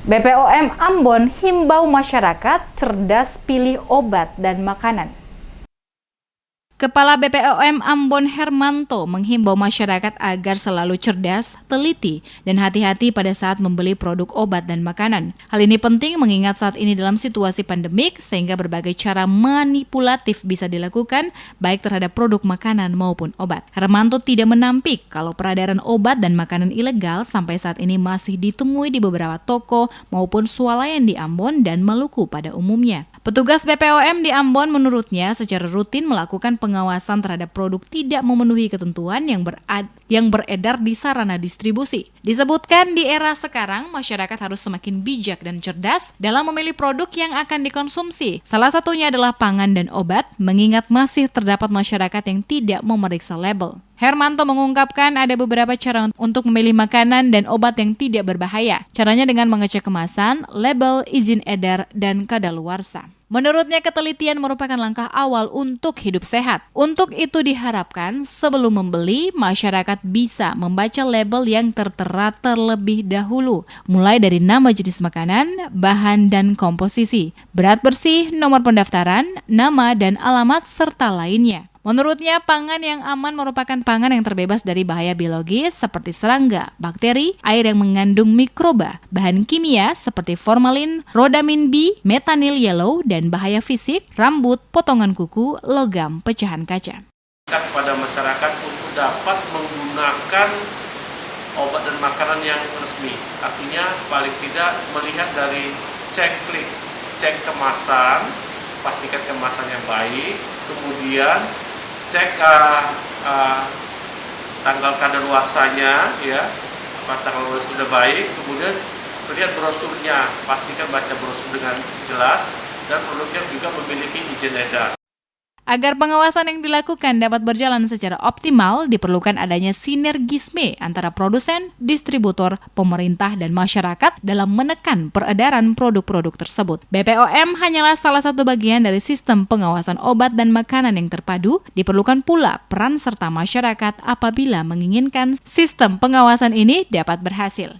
BPOM Ambon himbau masyarakat cerdas pilih obat dan makanan. Kepala BPOM Ambon Hermanto menghimbau masyarakat agar selalu cerdas, teliti, dan hati-hati pada saat membeli produk obat dan makanan. Hal ini penting mengingat saat ini dalam situasi pandemik sehingga berbagai cara manipulatif bisa dilakukan baik terhadap produk makanan maupun obat. Hermanto tidak menampik kalau peredaran obat dan makanan ilegal sampai saat ini masih ditemui di beberapa toko maupun swalayan di Ambon dan Maluku pada umumnya. Petugas BPOM di Ambon menurutnya secara rutin melakukan pengawasan terhadap produk tidak memenuhi ketentuan yang beredar di sarana distribusi. Disebutkan di era sekarang, masyarakat harus semakin bijak dan cerdas dalam memilih produk yang akan dikonsumsi. Salah satunya adalah pangan dan obat, mengingat masih terdapat masyarakat yang tidak memeriksa label. Hermanto mengungkapkan ada beberapa cara untuk memilih makanan dan obat yang tidak berbahaya. Caranya dengan mengecek kemasan, label, izin edar, dan kadaluarsa. Menurutnya, ketelitian merupakan langkah awal untuk hidup sehat. Untuk itu diharapkan sebelum membeli, masyarakat bisa membaca label yang tertera terlebih dahulu, mulai dari nama jenis makanan, bahan dan komposisi, berat bersih, nomor pendaftaran, nama dan alamat, serta lainnya. Menurutnya, pangan yang aman merupakan pangan yang terbebas dari bahaya biologis seperti serangga, bakteri, air yang mengandung mikroba, bahan kimia seperti formalin, rodamin B, metanil yellow, dan bahaya fisik, rambut, potongan kuku, logam, pecahan kaca. Kepada masyarakat untuk dapat menggunakan obat dan makanan yang resmi. Artinya paling tidak melihat dari cek kemasan, pastikan kemasan yang baik, kemudian cek tanggal kadaluarsanya, tanggal kadaluarsa sudah baik, kemudian lihat brosurnya, pastikan baca brosur dengan jelas dan produknya juga memiliki izin edar. Agar pengawasan yang dilakukan dapat berjalan secara optimal, diperlukan adanya sinergisme antara produsen, distributor, pemerintah, dan masyarakat dalam menekan peredaran produk-produk tersebut. BPOM hanyalah salah satu bagian dari sistem pengawasan obat dan makanan yang terpadu. Diperlukan pula peran serta masyarakat apabila menginginkan sistem pengawasan ini dapat berhasil.